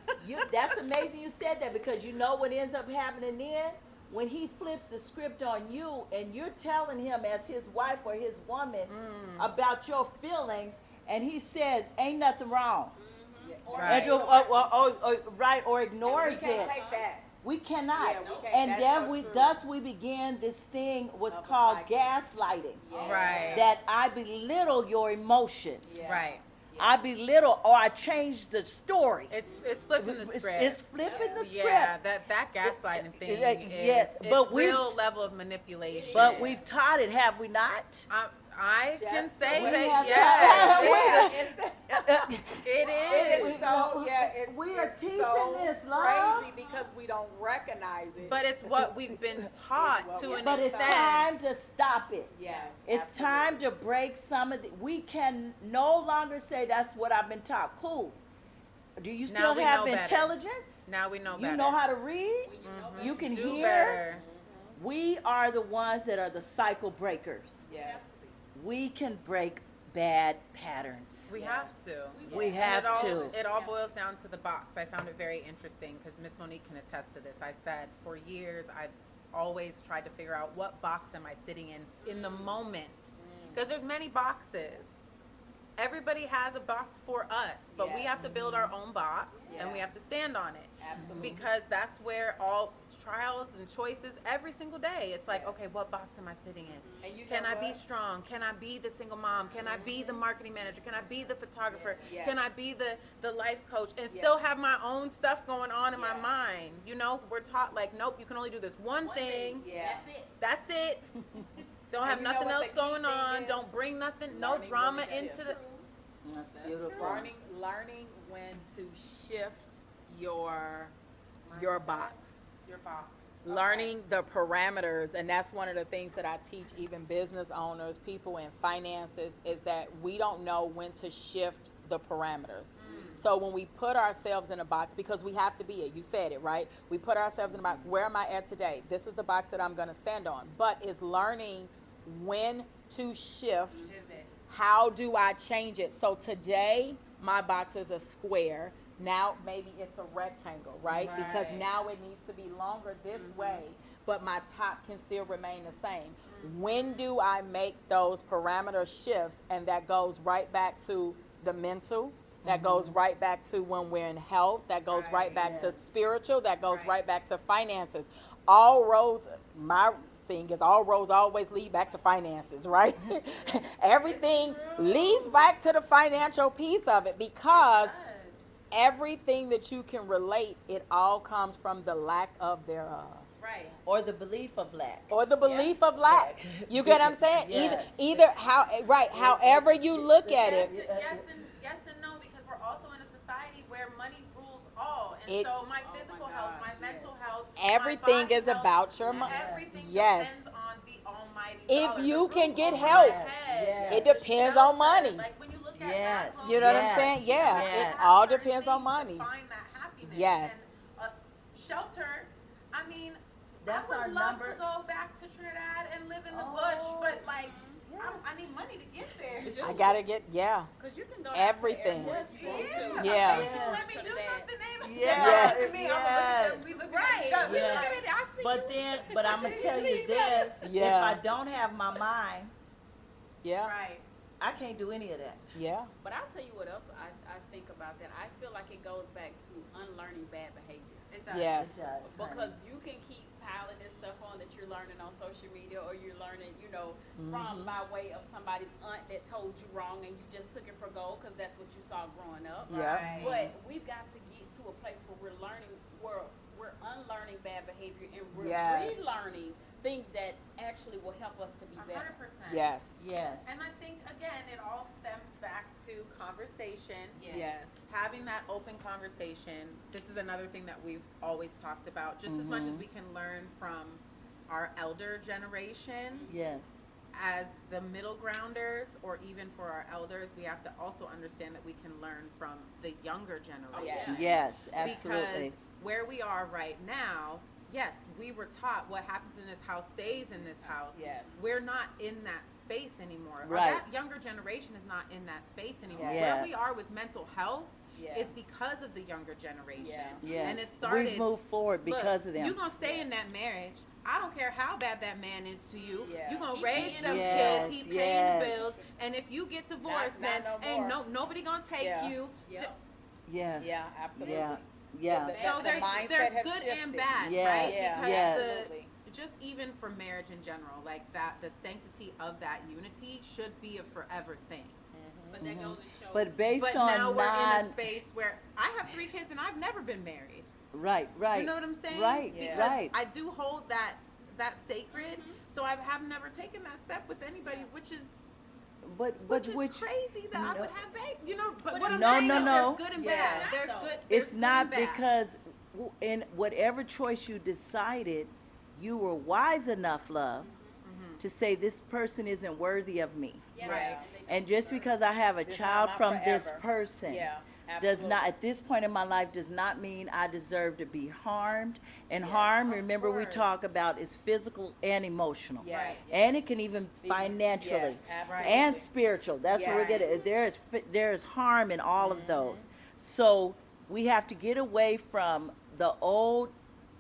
that's amazing you said that, because you know what ends up happening then? When he flips the script on you and you're telling him as his wife or his woman about your feelings, and he says, ain't nothing wrong. Yeah. Right. Right, or And ignores we can't it. take that. We cannot. Yeah, we can't. And That's then so true. thus we began this thing, what's Of a called cycle. gaslighting. Yeah. Right. That I belittle your emotions. Yeah. Right. I belittle, or I change the story. It's flipping the It's- script. It's flipping the script. Yeah, that gaslighting thing is yes, it's but we've- real level of manipulation. But we've taught it, have we not? I can Just say we that have yes, to- it It is. is so, yeah, it's, We are it's teaching so this, love. crazy because we don't recognize it. But it's what we've been taught to an But it's extent. time to stop it. yes, It's time to break some of the, we can no longer say that's what I've been taught. Cool. Do you Now still we have know better. intelligence? Now we know You better. know how to read? Mhm. You can do hear? better. We are the ones that are the cycle breakers. Yes. We can break bad patterns. We have to. We And have to. It all boils down to the box. I found it very interesting because Miss Monique can attest to this. I said for years I've always tried to figure out what box am I sitting in the moment, because there's many boxes. Everybody has a box for us, but we have to build our own box and we have to stand on it. Absolutely. Because that's where all trials and choices every single day. It's like, okay, what box am I sitting in? And you Can know I be what? strong? Can I be the single mom? Can I be the marketing manager? Can I be the photographer? Yeah. Can I be the life coach and still have my own stuff going on in my mind? You know, we're taught like, nope, you can only do this one thing. Yeah. That's it. That's it. Don't And have you know nothing what else the key going thing on. is? Don't bring nothing, no Learning drama when to into shift. the. That's beautiful. Learning when to shift your Mindset. box. Your box. Learning the parameters, and that's one of the things that I teach even business owners, people in finances, is that we don't know when to shift the parameters. So when we put ourselves in a box, because we have to be it, you said it, right? We put ourselves in a box. Where am I at today? This is the box that I'm going to stand on. But it's learning when to shift. Pivot. How do I change it? So today, my box is a square. Now maybe it's a rectangle, right? Because Right. now it needs to be longer this way, but my top can still remain the same. When do I make those parameter shifts? And that goes right back to the mental. That goes right back to when we're in health. That goes right back to spiritual. That goes right back to finances. All roads, my thing is, all roads always lead back to finances, right? Everything leads back to the financial piece of it, because everything that you can relate, it all comes from the lack of thereof. Right. Or the belief of lack. Or the belief of lack. You get what I'm saying? Yes. Either how, right, however you look at it. Yes and no, because we're also in a society where money rules all, and It- so my physical health, my mental health, Everything my body is health, about your money. Everything Yes. depends on the almighty If dollar. you The can roof get over help, my head, Yes. it the depends on shelter, money. Like when you look at Yes. Maslow's You know what I'm Yes. saying? Yeah, Yes. it have all certain depends on things to money. Find that happiness. Yes. And, shelter. I mean, That's I our would love number. to go back to Trinidad and live in the Oh, bush, but like, yes. I need money to get there. I gotta get, Because you can go Everything. down to the airport if you want to. Yeah. Don't you let me do Trinidad. nothing, ain't Yes. Look at me, I'm gonna look at them. We looking at each other. Yes. Look at it, I see But you. then, but I'm gonna tell you this: Yeah. if I don't have my mind, yeah, Right. I can't do any of that. yeah. But I'll tell you what else I think about that. I feel like it goes back to unlearning bad behavior. It does. Yes. It does. Because you can keep piling this stuff on that you're learning on social media, or you're learning, from by way of somebody's aunt that told you wrong and you just took it for gold because that's what you saw growing up. Yeah. Right. But we've got to get to a place where we're learning, we're unlearning bad behavior and we're Yes. relearning things that actually will help us to be better. 100%. Yes. Yes. And I think, again, it all stems back to conversation. Yes. Having that open conversation. This is another thing that we've always talked about. Just as much as we can learn from our elder generation, Yes. as the middle grounders, or even for our elders, we have to also understand that we can learn from the younger generation. Yes. Absolutely. Because where we are right now, yes, we were taught what happens in this house stays in this house. Yes. We're not in that space anymore. Or Right. that younger generation is not in that space anymore. Yes. Where we are with mental health Yeah. is because of the younger generation. Yeah. Yes. And it started. We've moved forward because of them. You're going to stay in that marriage. I don't care how bad that man is to you. Yeah. You're going He to raise paying them the kids. bills. He paying Yes. the bills. And if you get divorced, Not then no ain't more. nobody going to take Yeah. you. Yep. Yeah. Yeah, absolutely. Yeah. Yeah. The- So the mindset there's has good shifted. and bad, Yes, right? Yeah, Because yes. absolutely. just even for marriage in general, like that, the sanctity of that unity should be a forever thing. But that goes to show. But based But on now we're in non, a space where I have 3 kids and I've never been married. right, right, You know what I'm saying? right, Yeah. Because right. I do hold that sacred. So I have never taken that step with anybody, which is But which is crazy that I no. would have baby. You know, but But what I'm No, saying no, is no. there's good and Yeah. bad. It's There's not, good. though. There's It's good not and bad. because in whatever choice you decided, you were wise enough, love, to say this person isn't worthy of me. Yeah. Right. And just because I have a This child not from this forever. person, Yeah. does not, Absolutely. at this point in my life, does not mean I deserve to be harmed. And Yes, harm, of remember we course. talk about, is physical and emotional. Yes. Right. And it can even Even- financially yes, absolutely. and spiritual. That's where we get it. There is harm in all of those. So we have to get away from the old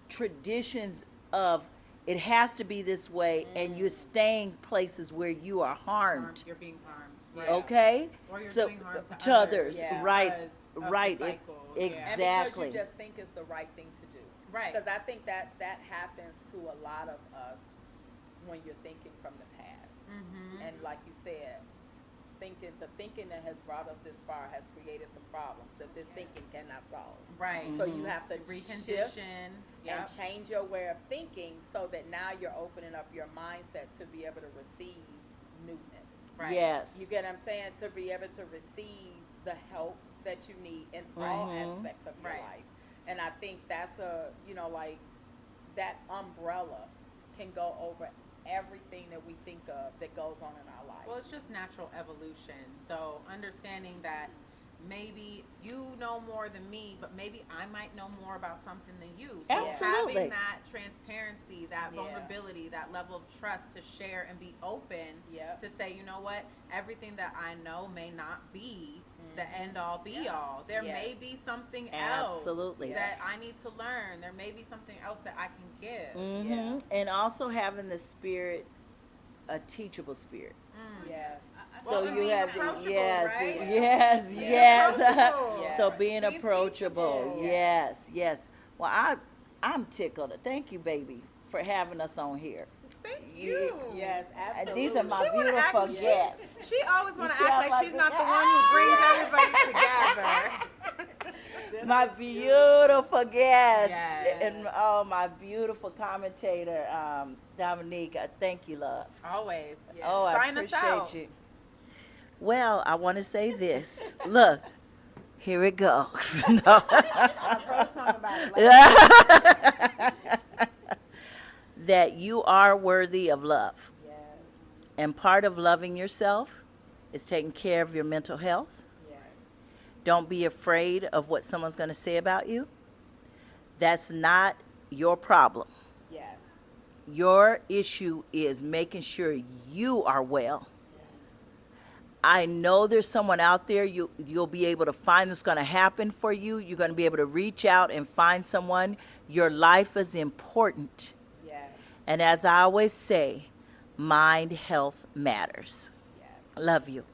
traditions of it has to be this way, and you're staying places where you are harmed. You're being harmed. Yeah. Right. Okay, Or you're so doing harm to to others, Yeah. right, because of the right, cycle. And exactly. because you just think it's the right thing to do. Right. Because I think that happens to a lot of us when you're thinking from the past. Mm-hmm. And like you said, the thinking that has brought us this far has created some problems that this thinking cannot solve. Right. So you have to shift Recondition. and change your way of thinking so that now you're opening up your mindset to be able to receive newness. Right. Yes. You get what I'm saying? To be able to receive the help that you need in all aspects of your Right. life. And I think that's like that umbrella can go over everything that we think of that goes on in our life. Well, it's just natural evolution. So understanding that maybe you know more than me, but maybe I might know more about something than you. So Absolutely. having that transparency, that Yeah. vulnerability, that level of trust to share and be open Yep. to say, you know what, everything that I know may not be the end all be all. There may Yes. be something else Absolutely. that I need to learn. There may be something else that I can give. Mm-hmm. And also having the spirit, a teachable spirit. Yes. So Well, and you being have approachable, yes, right? yes, Being yes. approachable. Yes. So being Being approachable, teachable. yes, yes. Well, I'm tickled. Thank you, baby, for having us on here. Thank you. Yes, And absolutely. these are my She wanna act- beautiful she- guests. She always want You to see, act I'm like she's like not the one who brings everybody together. My beautiful guest Yes. and oh, my beautiful commentator, Dominique. Thank you, love. Always. Oh, I Sign us appreciate out. you. Well, I want to say this. Look, here it goes. No. I wrote a song about it. That you are worthy of love. Yes. And part of loving yourself is taking care of your mental health. Yes. Don't be afraid of what someone's going to say about you. That's not your problem. Yes. Your issue is making sure you are well. I know there's someone out there you'll be able to find that's going to happen for you. You're going to be able to reach out and find someone. Your life is important. Yes. And as I always say, mind health matters. Yes. Love you.